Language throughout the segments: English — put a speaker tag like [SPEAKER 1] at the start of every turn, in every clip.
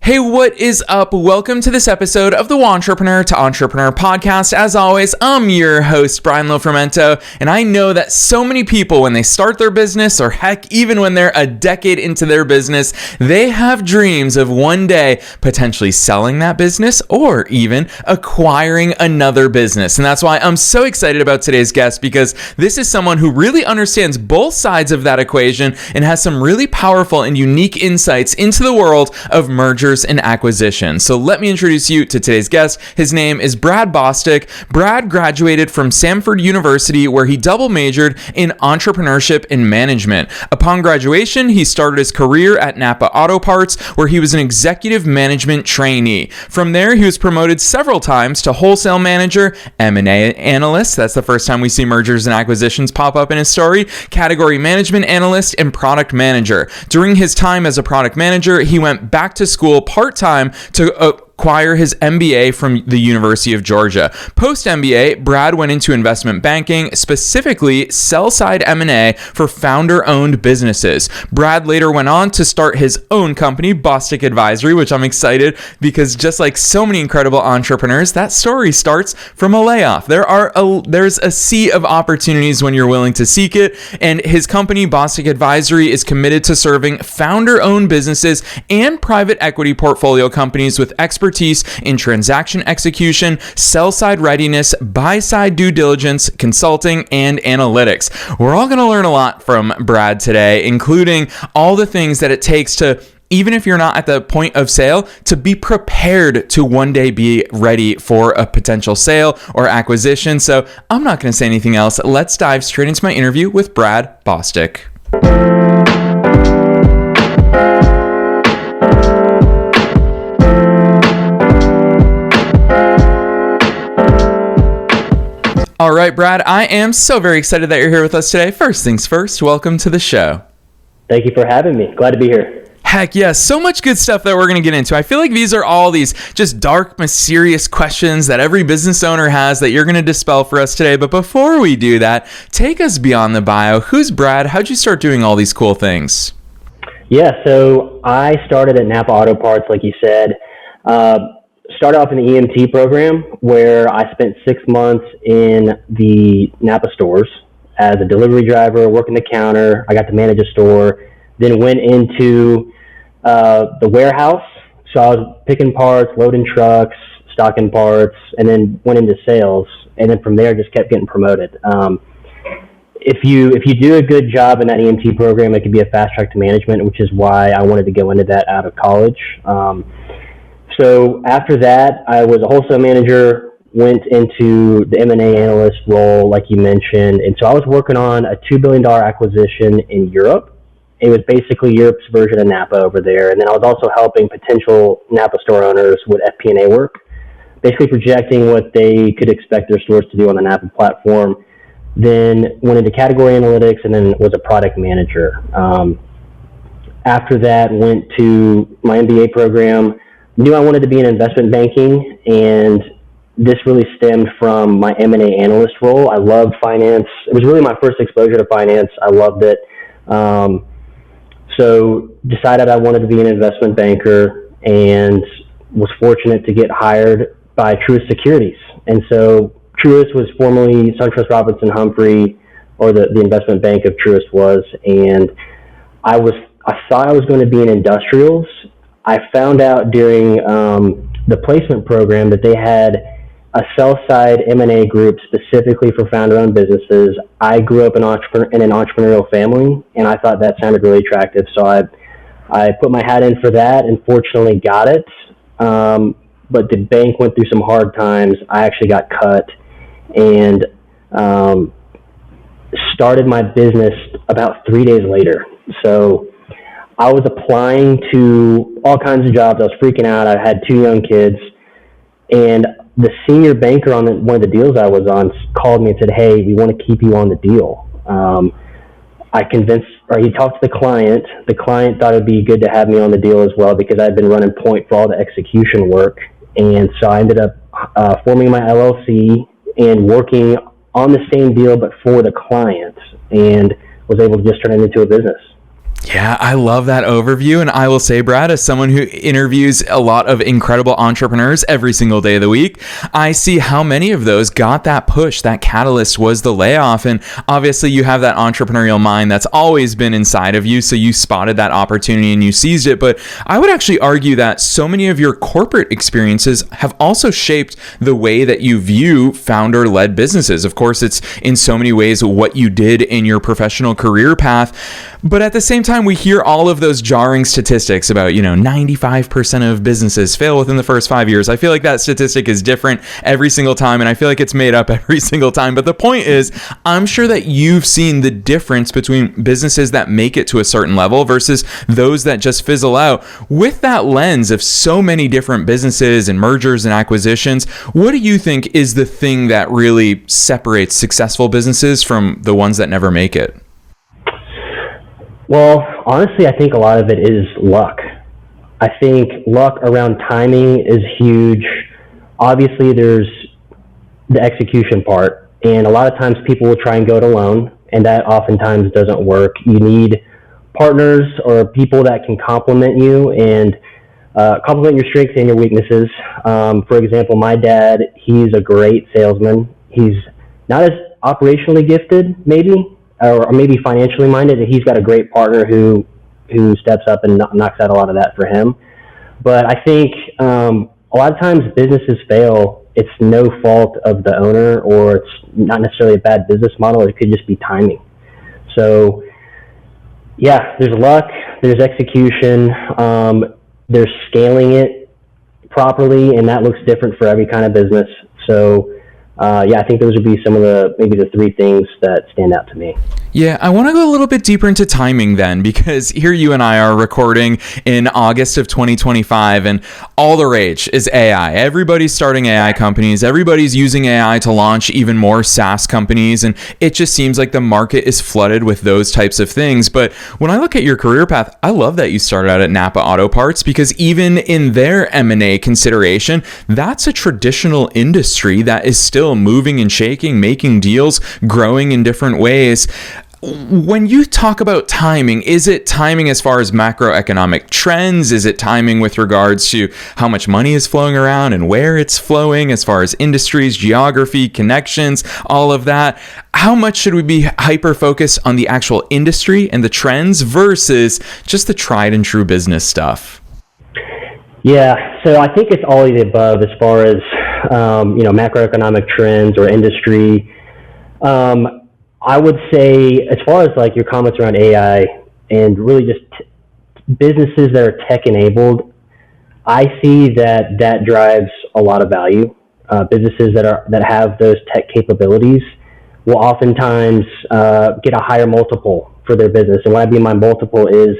[SPEAKER 1] Hey, what is up? Welcome to this episode of the Wantrepreneur to Entrepreneur podcast. As always, I'm your host, Brian Lofermento, and I know that so many people, when they start their business, or heck, even when they're a decade into their business, they have dreams of one day potentially selling that business or even acquiring another business. And that's why I'm so excited about today's guest, because this is someone who really understands both sides of that equation and has some really powerful and unique insights into the world of mergers and acquisitions. So let me introduce you to today's guest. His name is Brad Bostic. Brad graduated from Samford University, where he double majored in entrepreneurship and management. Upon graduation, he started his career at Napa Auto Parts, where he was an executive management trainee. From there, he was promoted several times to wholesale manager, M&A analyst. That's the first time we see mergers and acquisitions pop up in his story. Category management analyst and product manager. During his time as a product manager, he went back to school part-time to acquire his MBA from the University of Georgia. Post-MBA, Brad went into investment banking, specifically sell-side M&A for founder-owned businesses. Brad later went on to start his own company, Bostic Advisory, which I'm excited because just like so many incredible entrepreneurs, that story starts from a layoff. There's a sea of opportunities when you're willing to seek it, and his company, Bostic Advisory, is committed to serving founder-owned businesses and private equity portfolio companies with expertise in transaction execution, sell-side readiness, buy-side due diligence, consulting, and analytics. We're all going to learn a lot from Brad today, including all the things that it takes to, even if you're not at the point of sale, to be prepared to one day be ready for a potential sale or acquisition. So I'm not going to say anything else. Let's dive straight into my interview with Brad Bostic. All right, Brad, I am so very excited that you're here with us today. First things first, welcome to the show.
[SPEAKER 2] Thank you for having me. Glad to be here.
[SPEAKER 1] Heck yes, so much good stuff that we're going to get into. I feel like these are all these just dark, mysterious questions that every business owner has that you're going to dispel for us today. But before we do that, take us beyond the bio. Who's Brad? How'd you start doing all these cool things?
[SPEAKER 2] Yeah, so I started at Napa Auto Parts, like you said. Started off in the EMT program, where I spent 6 months in the Napa stores as a delivery driver, working the counter. I got to manage a store, then went into the warehouse. So I was picking parts, loading trucks, stocking parts, and then went into sales. And then from there, just kept getting promoted. If you do a good job in that EMT program, it could be a fast track to management, which is why I wanted to go into that out of college. So after that, I was a wholesale manager, went into the M&A analyst role, like you mentioned. And so I was working on a $2 billion acquisition in Europe. It was basically Europe's version of Napa over there. And then I was also helping potential Napa store owners with FP&A work, basically projecting what they could expect their stores to do on the Napa platform. Then went into category analytics and then was a product manager. After that, went to my MBA program. Knew I wanted to be in investment banking, and this really stemmed from my M&A analyst role. I loved finance. It was really my first exposure to finance. I loved it. So decided I wanted to be an investment banker, and was fortunate to get hired by Truist Securities. And so Truist was formerly SunTrust Robinson Humphrey, or the investment bank of Truist was, and I thought I was going to be in industrials. I found out during the placement program that they had a sell-side M&A group specifically for founder-owned businesses. I grew up in an entrepreneurial family, and I thought that sounded really attractive. So I put my hat in for that, and fortunately got it. But the bank went through some hard times. I actually got cut, and started my business about 3 days later. So I was applying to all kinds of jobs. I was freaking out. I had 2 young kids, and the senior banker on one of the deals I was on called me and said, "Hey, we want to keep you on the deal." He talked to the client. The client thought it'd be good to have me on the deal as well because I had been running point for all the execution work. And so I ended up forming my LLC and working on the same deal but for the client, and was able to just turn it into a business.
[SPEAKER 1] Yeah, I love that overview. And I will say, Brad, as someone who interviews a lot of incredible entrepreneurs every single day of the week, I see how many of those got that push. That catalyst was the layoff. And obviously you have that entrepreneurial mind that's always been inside of you. So you spotted that opportunity and you seized it. But I would actually argue that so many of your corporate experiences have also shaped the way that you view founder-led businesses. Of course, it's in so many ways what you did in your professional career path. But at the same time, we hear all of those jarring statistics about, 95% of businesses fail within the first 5 years. I feel like that statistic is different every single time, and I feel like it's made up every single time. But the point is, I'm sure that you've seen the difference between businesses that make it to a certain level versus those that just fizzle out. With that lens of so many different businesses and mergers and acquisitions, what do you think is the thing that really separates successful businesses from the ones that never make it?
[SPEAKER 2] Well, honestly, I think a lot of it is luck. I think luck around timing is huge. Obviously, there's the execution part, and a lot of times people will try and go it alone, and that oftentimes doesn't work. You need partners or people that can complement you and complement your strengths and your weaknesses. For example, my dad, he's a great salesman. He's not as operationally gifted, maybe, or maybe financially minded, and he's got a great partner who steps up and knocks out a lot of that for him. But I think a lot of times businesses fail. It's no fault of the owner, or it's not necessarily a bad business model. It could just be timing. So, yeah, there's luck, there's execution, there's scaling it properly, and that looks different for every kind of business. So, I think those would be some of maybe the three things that stand out to me.
[SPEAKER 1] Yeah, I want to go a little bit deeper into timing then, because here you and I are recording in August of 2025, and all the rage is AI. Everybody's starting AI companies. Everybody's using AI to launch even more SaaS companies, and it just seems like the market is flooded with those types of things. But when I look at your career path, I love that you started out at Napa Auto Parts, because even in their M&A consideration, that's a traditional industry that is still moving and shaking, making deals, growing in different ways. When you talk about timing, is it timing as far as macroeconomic trends? Is it timing with regards to how much money is flowing around and where it's flowing, as far as industries, geography, connections, all of that? How much should we be hyper-focused on the actual industry and the trends versus just the tried and true business stuff?
[SPEAKER 2] Yeah, so I think it's all of the above as far as, macroeconomic trends or industry. I would say, as far as like your comments around AI and really just businesses that are tech enabled, I see that drives a lot of value. Businesses that have those tech capabilities will oftentimes get a higher multiple for their business. And what I mean by multiple is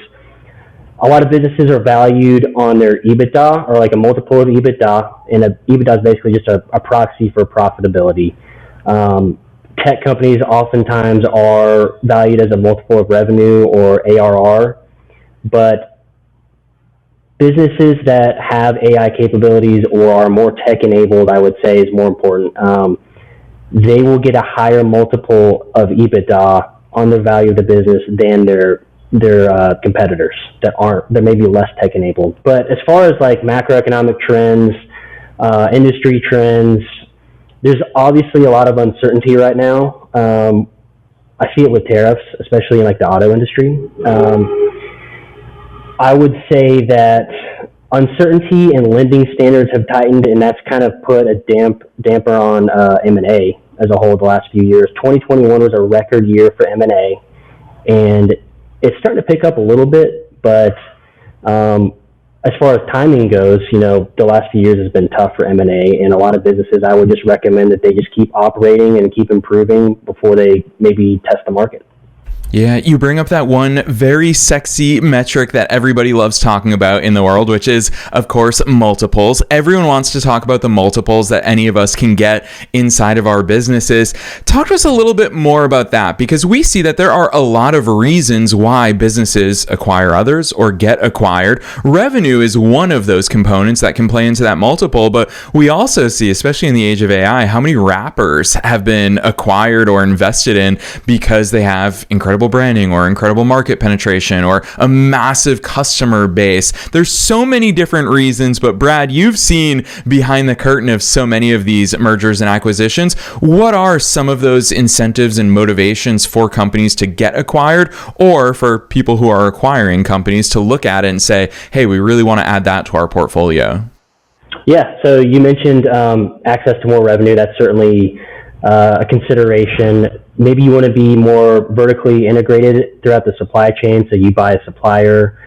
[SPEAKER 2] a lot of businesses are valued on their EBITDA, or like a multiple of EBITDA, and EBITDA is basically just a proxy for profitability. Tech companies oftentimes are valued as a multiple of revenue or ARR, but businesses that have AI capabilities or are more tech enabled, I would say, is more important. They will get a higher multiple of EBITDA on the value of the business than their competitors that may be less tech enabled. But as far as like macroeconomic trends, industry trends, there's obviously a lot of uncertainty right now. I see it with tariffs, especially in like the auto industry. I would say that uncertainty and lending standards have tightened, and that's kind of put a damper on M&A as a whole the last few years. 2021 was a record year for M&A, and it's starting to pick up a little bit, but as far as timing goes, the last few years has been tough for M&A, and a lot of businesses, I would just recommend that they just keep operating and keep improving before they maybe test the market.
[SPEAKER 1] Yeah, you bring up that one very sexy metric that everybody loves talking about in the world, which is, of course, multiples. Everyone wants to talk about the multiples that any of us can get inside of our businesses. Talk to us a little bit more about that, because we see that there are a lot of reasons why businesses acquire others or get acquired. Revenue is one of those components that can play into that multiple, but we also see, especially in the age of AI, how many rappers have been acquired or invested in because they have incredible incredible branding or incredible market penetration or a massive customer base. There's so many different reasons, but Brad, you've seen behind the curtain of so many of these mergers and acquisitions. What are some of those incentives and motivations for companies to get acquired, or for people who are acquiring companies to look at it and say, hey, we really want to add that to our portfolio?
[SPEAKER 2] Yeah, so you mentioned access to more revenue. That's certainly a consideration. Maybe you want to be more vertically integrated throughout the supply chain, so you buy a supplier.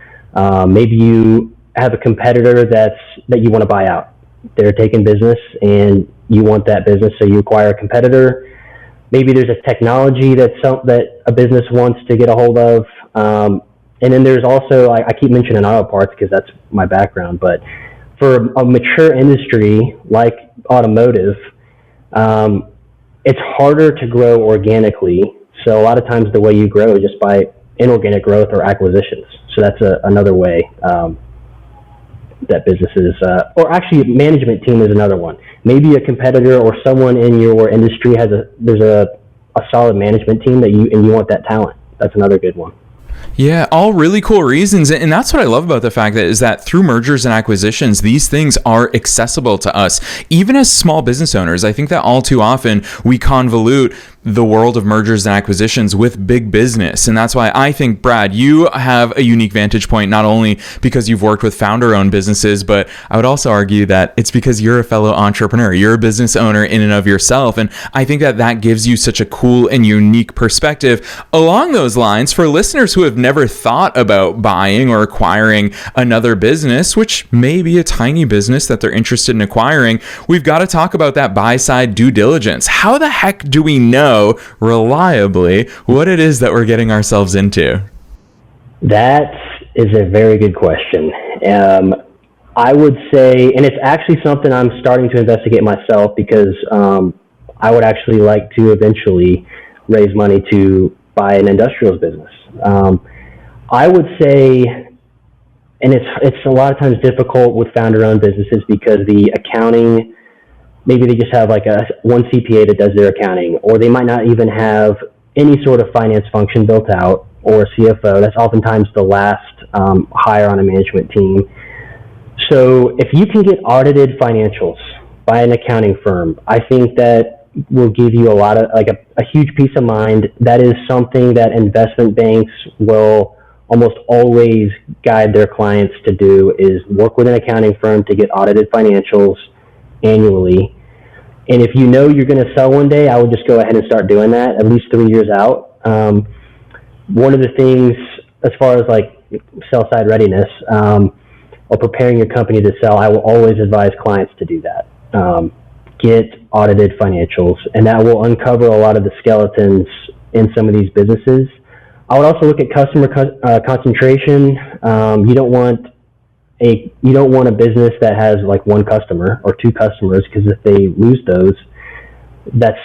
[SPEAKER 2] Maybe you have a competitor that you want to buy out. They're taking business and you want that business, so you acquire a competitor. Maybe there's a technology that a business wants to get a hold of. And then there's also, I keep mentioning auto parts because that's my background, but for a mature industry like automotive, it's harder to grow organically. So a lot of times the way you grow is just by inorganic growth or acquisitions. So that's another way that businesses, or actually management team is another one. Maybe a competitor or someone in your industry there's a solid management team and you want that talent. That's another good one.
[SPEAKER 1] Yeah, all really cool reasons. And that's what I love about the fact that through mergers and acquisitions, these things are accessible to us. Even as small business owners, I think that all too often we convolute the world of mergers and acquisitions with big business. And that's why I think, Brad, you have a unique vantage point, not only because you've worked with founder-owned businesses, but I would also argue that it's because you're a fellow entrepreneur. You're a business owner in and of yourself. And I think that gives you such a cool and unique perspective. Along those lines, for listeners who have never thought about buying or acquiring another business, which may be a tiny business that they're interested in acquiring, we've got to talk about that buy-side due diligence. How the heck do we know reliably what it is that we're getting ourselves into?
[SPEAKER 2] That is a very good question. I would say, and it's actually something I'm starting to investigate myself, because I would actually like to eventually raise money to buy an industrials business. I would say, and it's a lot of times difficult with founder-owned businesses because the accounting, maybe they just have like one CPA that does their accounting, or they might not even have any sort of finance function built out, or a CFO. That's oftentimes the last hire on a management team. So if you can get audited financials by an accounting firm, I think that will give you a huge peace of mind. That is something that investment banks will almost always guide their clients to do, is work with an accounting firm to get audited financials annually. And if you know you're going to sell one day, I would just go ahead and start doing that at least 3 years out. One of the things, as far as like sell side readiness, or preparing your company to sell, I will always advise clients to do that. Get audited financials, and that will uncover a lot of the skeletons in some of these businesses. I would also look at customer concentration. You don't want a business that has like one customer or two customers, because if they lose those, that's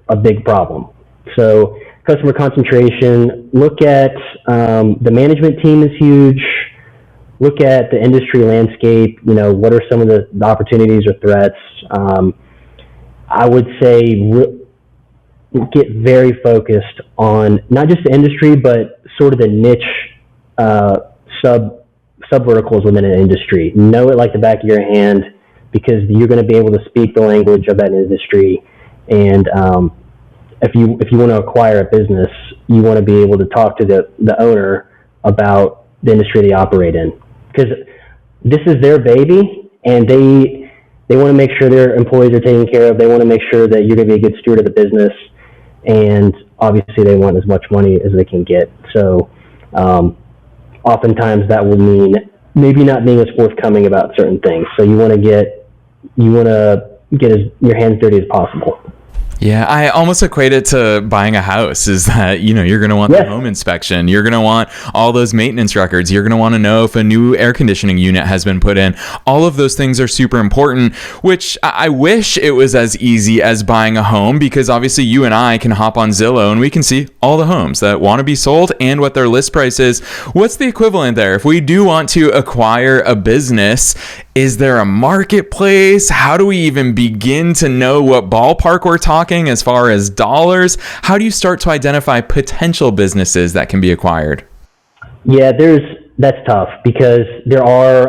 [SPEAKER 2] a big problem. So customer concentration, look at the management team is huge. Look at the industry landscape. What are some of the opportunities or threats? I would say get very focused on not just the industry, but sort of the niche sub verticals within an industry. Know it like the back of your hand, because you're going to be able to speak the language of that industry. And if you want to acquire a business, you want to be able to talk to the owner about the industry they operate in, because this is their baby, and they want to make sure their employees are taken care of. They want to make sure that you're going to be a good steward of the business, and obviously they want as much money as they can get. So oftentimes that will mean maybe not being as forthcoming about certain things. So you want to get your hands dirty as possible.
[SPEAKER 1] Yeah, I almost equate it to buying a house, is that, you're going to want the home inspection. You're going to want all those maintenance records. You're going to want to know if a new air conditioning unit has been put in. All of those things are super important, which I wish it was as easy as buying a home, because obviously you and I can hop on Zillow and we can see all the homes that want to be sold and what their list price is. What's the equivalent there? If we do want to acquire a business, Is there a marketplace? How do we even begin to know what ballpark we're talking as far as dollars? How do you start to identify potential businesses that can be acquired?
[SPEAKER 2] Yeah, that's tough because there are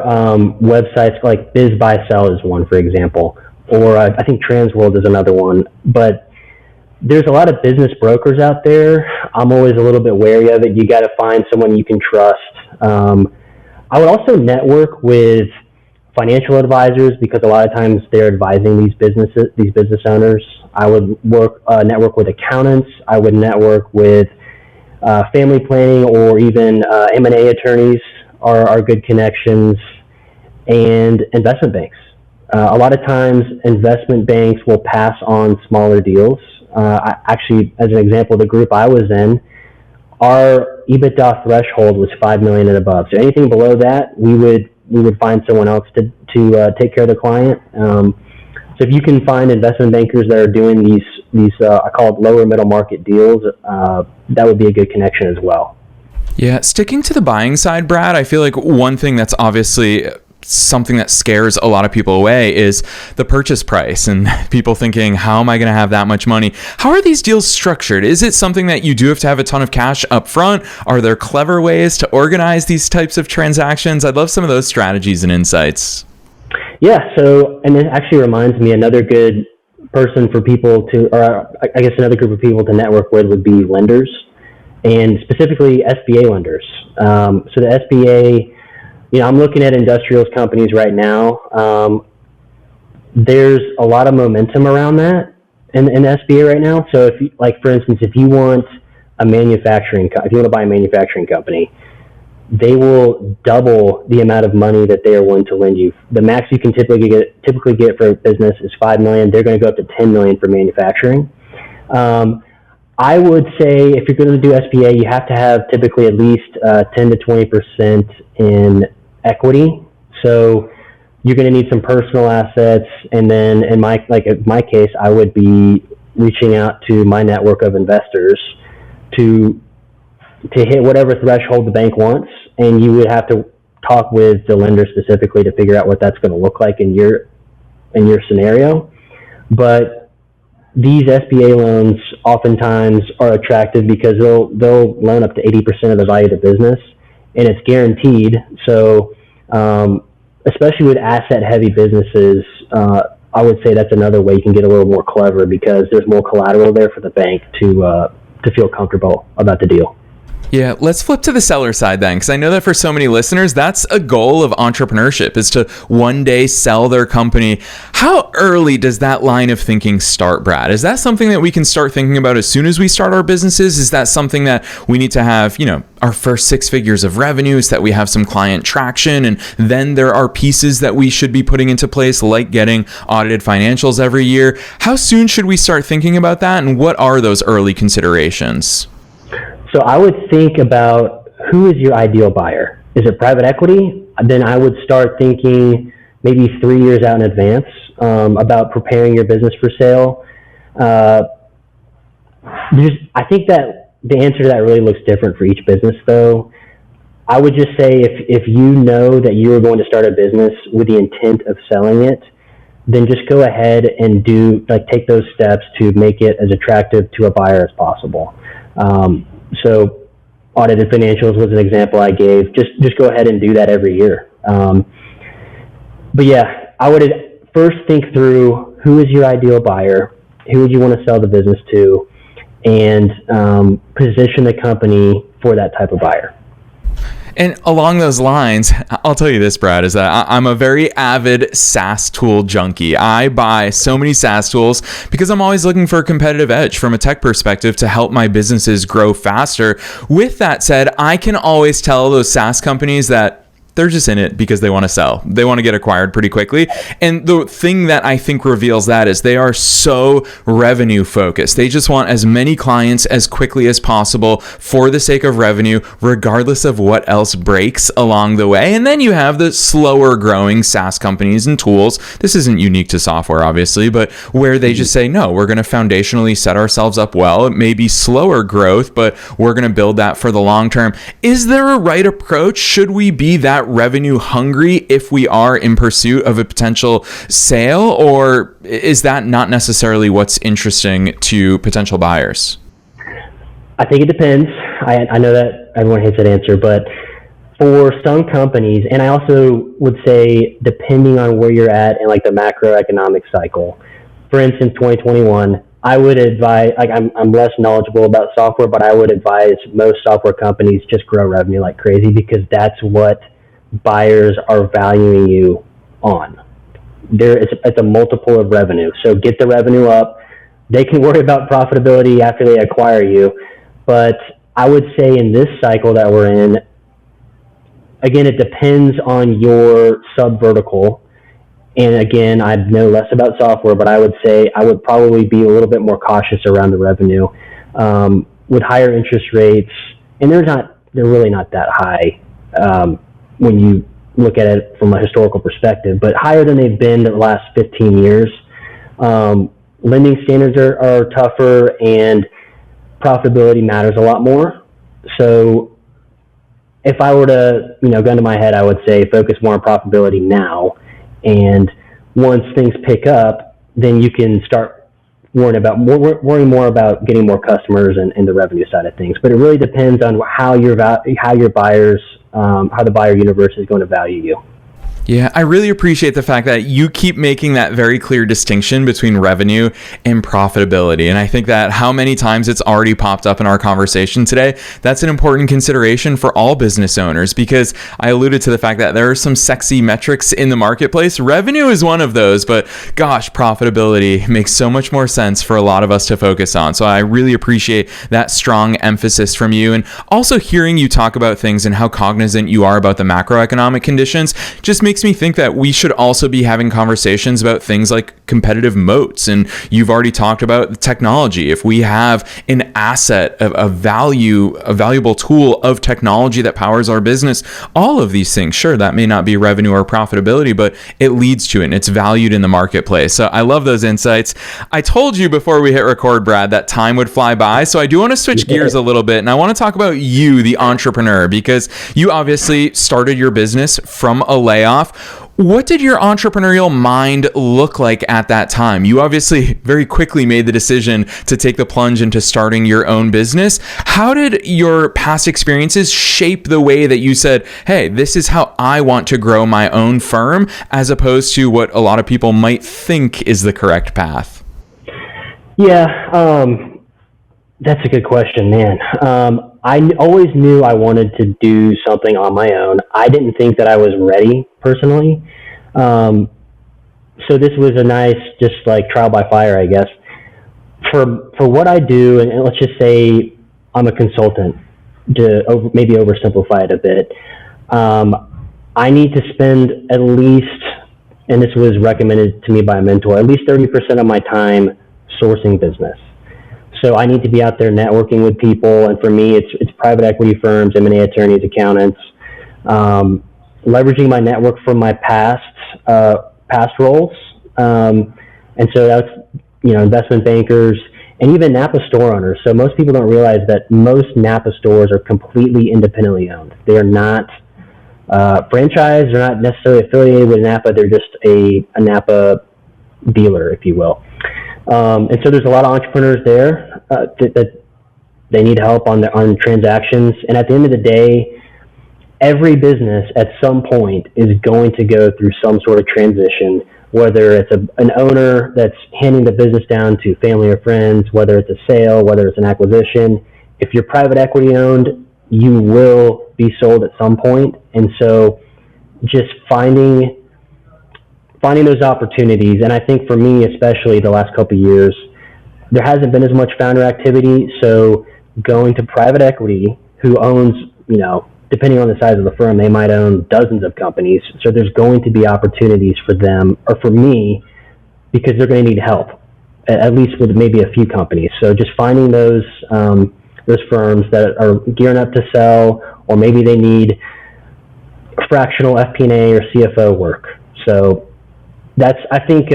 [SPEAKER 2] websites like Biz Buy Sell is one, for example, or I think Transworld is another one. But there's a lot of business brokers out there. I'm always a little bit wary of it. You got to find someone you can trust. I would also network with financial advisors because a lot of times they're advising these business owners. I would network with accountants. I would network with family planning or even M&A attorneys are good connections, and investment banks. A lot of times investment banks will pass on smaller deals. Actually, as an example, the group I was in, our EBITDA threshold was $5 million and above. So anything below that, we would find someone else to take care of the client. So if you can find investment bankers that are doing these I call it lower middle market deals, that would be a good connection as well.
[SPEAKER 1] Yeah, sticking to the buying side, Brad, I feel like one thing that's obviously something that scares a lot of people away is the purchase price and people thinking, how am I going to have that much money? How are these deals structured? Is it something that you do have to have a ton of cash up front? Are there clever ways to organize these types of transactions? I'd love some of those strategies and insights.
[SPEAKER 2] Yeah, so, and it actually reminds me, another good person for people to, or I guess another group of people to network with would be lenders, and specifically SBA lenders. So the SBA, I'm looking at industrials companies right now. There's a lot of momentum around that in SBA right now. So if you, like, for instance, if you want to buy a manufacturing company, they will double the amount of money that they are willing to lend you. The max you can typically get for a business is $5 million. They're going to go up to $10 million for manufacturing. I would say if you're going to do SBA, you have to have typically at least 10 to 20% in equity. So you're going to need some personal assets, and then in my case, I would be reaching out to my network of investors to hit whatever threshold the bank wants, and you would have to talk with the lender specifically to figure out what that's going to look like in your scenario. But these SBA loans oftentimes are attractive because they'll loan up to 80% of the value of the business, and it's guaranteed. So especially with asset-heavy businesses, I would say that's another way you can get a little more clever because there's more collateral there for the bank to feel comfortable about the deal.
[SPEAKER 1] Yeah, let's flip to the seller side then, because I know that for so many listeners, that's a goal of entrepreneurship, is to one day sell their company. How early does that line of thinking start, Brad? Is that something that we can start thinking about as soon as we start our businesses? Is that something that we need to have, our first 6 figures of revenues, that we have some client traction, and then there are pieces that we should be putting into place, like getting audited financials every year? How soon should we start thinking about that, and what are those early considerations?
[SPEAKER 2] So I would think about who is your ideal buyer. Is it private equity? Then I would start thinking maybe 3 years out in advance about preparing your business for sale. I think that the answer to that really looks different for each business, though. I would just say if you know that you are going to start a business with the intent of selling it, then just go ahead and take those steps to make it as attractive to a buyer as possible. So audited financials was an example I gave. Just go ahead and do that every year. But yeah, I would first think through who is your ideal buyer, who would you want to sell the business to, and position the company for that type of buyer.
[SPEAKER 1] And along those lines, I'll tell you this, Brad, is that I'm a very avid SaaS tool junkie. I buy so many SaaS tools because I'm always looking for a competitive edge from a tech perspective to help my businesses grow faster. With that said, I can always tell those SaaS companies that they're just in it because they want to sell. They want to get acquired pretty quickly. And the thing that I think reveals that is they are so revenue focused. They just want as many clients as quickly as possible for the sake of revenue, regardless of what else breaks along the way. And then you have the slower growing SaaS companies and tools. This isn't unique to software, obviously, but where they just say, no, we're going to foundationally set ourselves up well. It may be slower growth, but we're going to build that for the long term. Is there a right approach? Should we be that get revenue hungry if we are in pursuit of a potential sale, or is that not necessarily what's interesting to potential buyers?
[SPEAKER 2] I think it depends. I know that everyone hates that answer, but for some companies, and I also would say depending on where you're at in like the macroeconomic cycle, for instance, 2021, I would advise, like I'm less knowledgeable about software, but I would advise most software companies just grow revenue like crazy, because that's what buyers are valuing you on. It's a multiple of revenue. So get the revenue up. They can worry about profitability after they acquire you. But I would say in this cycle that we're in, again, it depends on your sub-vertical. And again, I know less about software, but I would say I would probably be a little bit more cautious around the revenue. With higher interest rates, and they're really not that high when you look at it from a historical perspective, but higher than they've been the last 15 years. Lending standards are tougher, and profitability matters a lot more. So if I were to, gun to my head, I would say focus more on profitability now. And once things pick up, then you can start worrying more about getting more customers and the revenue side of things. But it really depends on how the buyer universe is going to value you.
[SPEAKER 1] Yeah, I really appreciate the fact that you keep making that very clear distinction between revenue and profitability. And I think that how many times it's already popped up in our conversation today, that's an important consideration for all business owners, because I alluded to the fact that there are some sexy metrics in the marketplace. Revenue is one of those, but gosh, profitability makes so much more sense for a lot of us to focus on. So I really appreciate that strong emphasis from you. And also hearing you talk about things and how cognizant you are about the macroeconomic conditions just makes me think that we should also be having conversations about things like competitive moats. And you've already talked about technology. If we have an asset, a valuable tool of technology that powers our business, all of these things, sure, that may not be revenue or profitability, but it leads to it and it's valued in the marketplace. So I love those insights. I told you before we hit record, Brad, that time would fly by. So I do want to switch gears a little bit, and I want to talk about you, the entrepreneur, because you obviously started your business from a layoff. What did your entrepreneurial mind look like at that time? You obviously very quickly made the decision to take the plunge into starting your own business. How did your past experiences shape the way that you said, hey, this is how I want to grow my own firm, as opposed to what a lot of people might think is the correct path?
[SPEAKER 2] Yeah, that's a good question, man. I always knew I wanted to do something on my own. I didn't think that I was ready personally. So this was a nice, just like trial by fire, I guess. For what I do, and let's just say I'm a consultant, to maybe oversimplify it a bit. I need to spend at least, and this was recommended to me by a mentor, at least 30% of my time sourcing business. So I need to be out there networking with people, and for me, it's private equity firms, M&A attorneys, accountants, leveraging my network from my past roles, and so that's investment bankers and even Napa store owners. So most people don't realize that most Napa stores are completely independently owned. They are not franchised. They're not necessarily affiliated with Napa. They're just a Napa dealer, if you will. And so there's a lot of entrepreneurs there that they need help on transactions. And at the end of the day, every business at some point is going to go through some sort of transition, whether it's an owner that's handing the business down to family or friends, whether it's a sale, whether it's an acquisition. If you're private equity owned, you will be sold at some point. And so just finding those opportunities. And I think for me, especially the last couple of years, there hasn't been as much founder activity. So going to private equity, who owns, depending on the size of the firm, they might own dozens of companies. So there's going to be opportunities for them, or for me, because they're going to need help, at least with maybe a few companies. So just finding those firms that are gearing up to sell, or maybe they need fractional FP&A or CFO work. So that's, I think,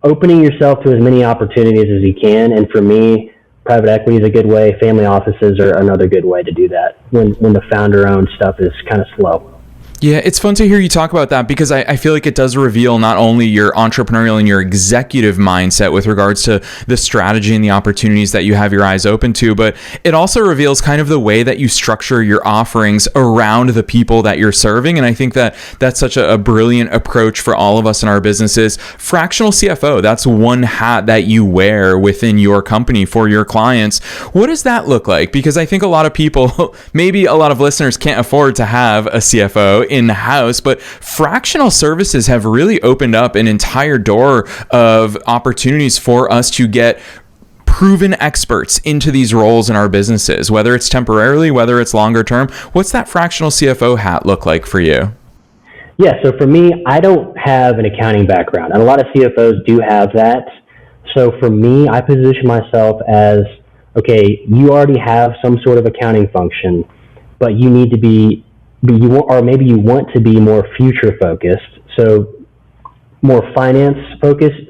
[SPEAKER 2] opening yourself to as many opportunities as you can. And for me, private equity is a good way. Family offices are another good way to do that when the founder-owned stuff is kind of slow.
[SPEAKER 1] Yeah, it's fun to hear you talk about that because I feel like it does reveal not only your entrepreneurial and your executive mindset with regards to the strategy and the opportunities that you have your eyes open to, but it also reveals kind of the way that you structure your offerings around the people that you're serving. And I think that that's such a brilliant approach for all of us in our businesses. Fractional CFO, that's one hat that you wear within your company for your clients. What does that look like? Because I think a lot of people, maybe a lot of listeners can't afford to have a CFO in-house, but fractional services have really opened up an entire door of opportunities for us to get proven experts into these roles in our businesses, whether it's temporarily, whether it's longer term. What's that fractional CFO hat look like for you?
[SPEAKER 2] Yeah, so for me, I don't have an accounting background, and a lot of CFOs do have that. So for me, I position myself as, okay, you already have some sort of accounting function, but you need to be or maybe you want to be more future focused, so more finance focused,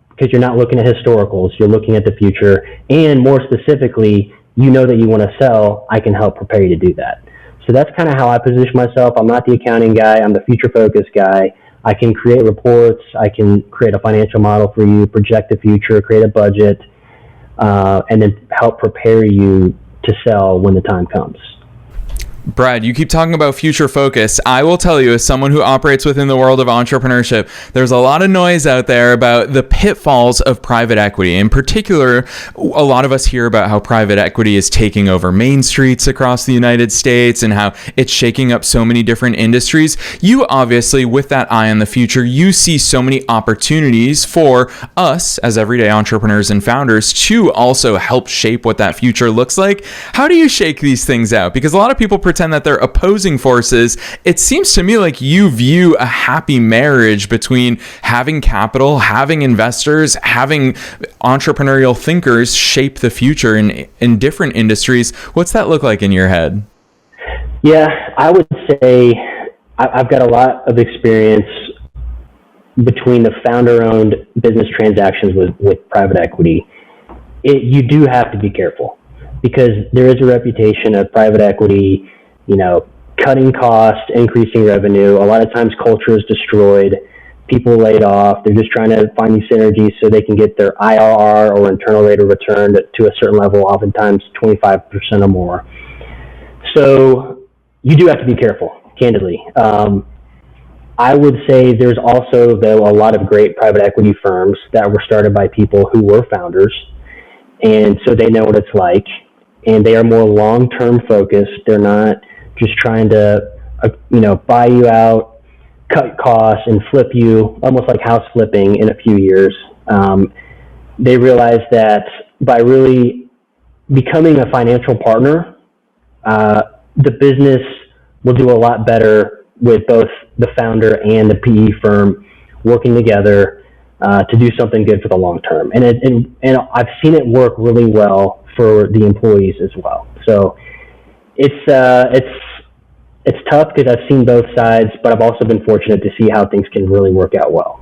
[SPEAKER 2] because you're not looking at historicals, you're looking at the future, and more specifically, you know that you want to sell, I can help prepare you to do that. So that's kind of how I position myself. I'm not the accounting guy, I'm the future focused guy. I can create reports, I can create a financial model for you, project the future, create a budget, and then help prepare you to sell when the time comes.
[SPEAKER 1] Brad, you keep talking about future focus. I will tell you, as someone who operates within the world of entrepreneurship, there's a lot of noise out there about the pitfalls of private equity. In particular, a lot of us hear about how private equity is taking over main streets across the United States and how it's shaking up so many different industries. You obviously, with that eye on the future, you see so many opportunities for us as everyday entrepreneurs and founders to also help shape what that future looks like. How do you shake these things out? Because a lot of people pretend that they're opposing forces. It seems to me like you view a happy marriage between having capital, having investors, having entrepreneurial thinkers shape the future in different industries. What's that look like in your head?
[SPEAKER 2] Yeah, I would say I've got a lot of experience between the founder-owned business transactions with private equity. You do have to be careful because there is a reputation of private equity, cutting costs, increasing revenue. A lot of times culture is destroyed, people laid off. They're just trying to find these synergies so they can get their IRR or internal rate of return to a certain level, oftentimes 25% or more. So you do have to be careful, candidly. I would say there's also, though, a lot of great private equity firms that were started by people who were founders, and so they know what it's like, and they are more long-term focused. They're not just trying to, buy you out, cut costs, and flip you, almost like house flipping in a few years. They realize that by really becoming a financial partner, the business will do a lot better with both the founder and the PE firm working together to do something good for the long term. And I've seen it work really well for the employees as well. So it's tough because I've seen both sides, but I've also been fortunate to see how things can really work out well.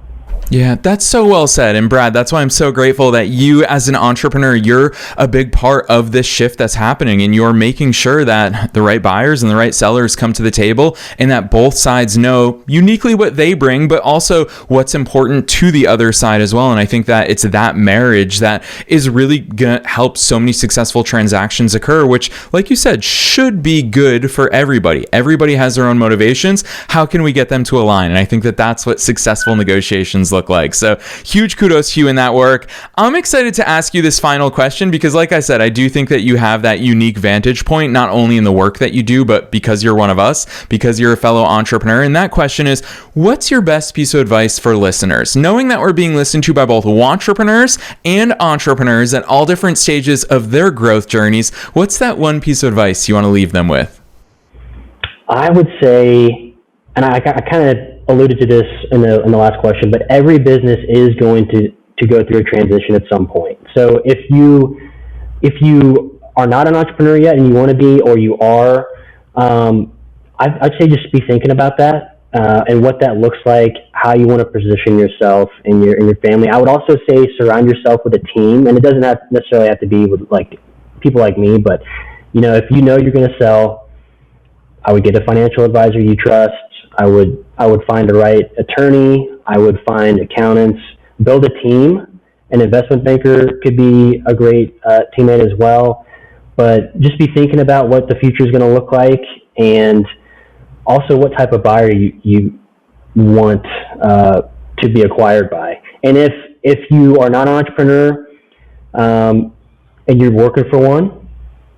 [SPEAKER 1] Yeah, that's so well said. And Brad, that's why I'm so grateful that you as an entrepreneur, you're a big part of this shift that's happening, and you're making sure that the right buyers and the right sellers come to the table and that both sides know uniquely what they bring, but also what's important to the other side as well. And I think that it's that marriage that is really going to help so many successful transactions occur, which, like you said, should be good for everybody. Everybody has their own motivations. How can we get them to align? And I think that that's what successful negotiations look like. So huge kudos to you in that work. I'm excited to ask you this final question because, like I said, I do think that you have that unique vantage point, not only in the work that you do, but because you're one of us, because you're a fellow entrepreneur. And that question is, what's your best piece of advice for listeners? Knowing that we're being listened to by both entrepreneurs and entrepreneurs at all different stages of their growth journeys, what's that one piece of advice you want to leave them with? I would say, and I kind of alluded to this in the last question, but every business is going to go through a transition at some point. So if you are not an entrepreneur yet and you want to be, or you are, I'd say just be thinking about that.
[SPEAKER 2] and what that looks like, how you want to position yourself and your family. I would also say surround yourself with a team, and it doesn't necessarily have to be with like people like me, but if you know you're going to sell, I would get a financial advisor you trust. I would find the right attorney. I would find accountants. Build a team. An investment banker could be a great teammate as well. But just be thinking about what the future is going to look like, and also what type of buyer you want to be acquired by. And if you are not an entrepreneur and you're working for one,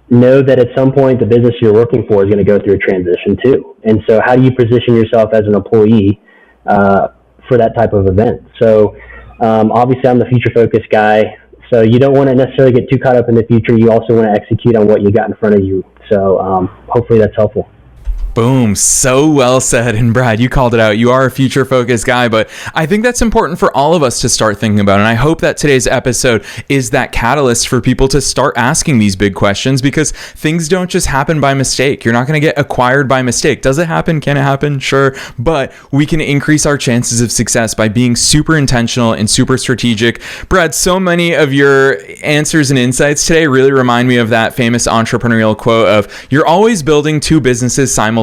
[SPEAKER 2] know that at some point the business you're working for is going to go through a transition too. And so how do you position yourself as an employee for that type of event? So obviously I'm the future focused guy. So you don't want to necessarily get too caught up in the future. You also want to execute on what you got in front of you. So hopefully that's helpful.
[SPEAKER 1] Boom. So well said. And Brad, you called it out. You are a future focused guy, but I think that's important for all of us to start thinking about. And I hope that today's episode is that catalyst for people to start asking these big questions, because things don't just happen by mistake. You're not going to get acquired by mistake. Does it happen? Can it happen? Sure. But we can increase our chances of success by being super intentional and super strategic. Brad, so many of your answers and insights today really remind me of that famous entrepreneurial quote of, you're always building two businesses simultaneously,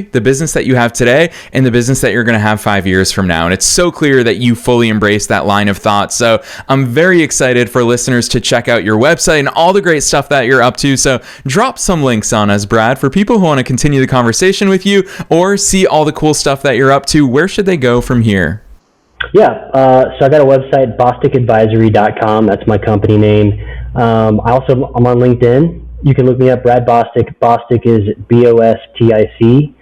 [SPEAKER 1] the business that you have today and the business that you're going to have 5 years from now. And it's so clear that you fully embrace that line of thought. So I'm very excited for listeners to check out your website and all the great stuff that you're up to. So drop some links on us, Brad, for people who want to continue the conversation with you or see all the cool stuff that you're up to. Where should they go from here?
[SPEAKER 2] Yeah, so I got a website, bosticadvisory.com. That's my company name. I'm on LinkedIn. You can look me up, Brad Bostic. Bostic is Bostic.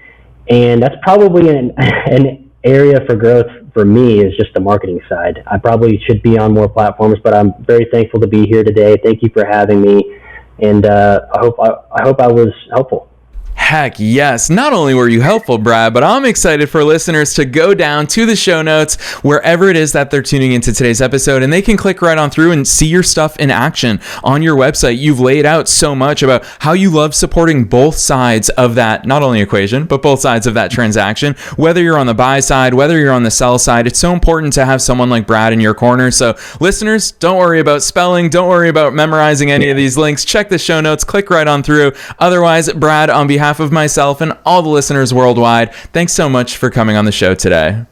[SPEAKER 2] And that's probably an area for growth for me, is just the marketing side. I probably should be on more platforms, but I'm very thankful to be here today. Thank you for having me. And I hope I was helpful.
[SPEAKER 1] Heck yes. Not only were you helpful, Brad, but I'm excited for listeners to go down to the show notes, wherever it is that they're tuning into today's episode, and they can click right on through and see your stuff in action on your website. You've laid out so much about how you love supporting both sides of that, not only equation, but both sides of that transaction. Whether you're on the buy side, whether you're on the sell side, it's so important to have someone like Brad in your corner. So listeners, don't worry about spelling. Don't worry about memorizing any of these links. Check the show notes, click right on through. Otherwise, Brad, on behalf of myself and all the listeners worldwide, thanks so much for coming on the show today.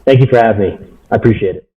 [SPEAKER 2] Thank you for having me. I appreciate it.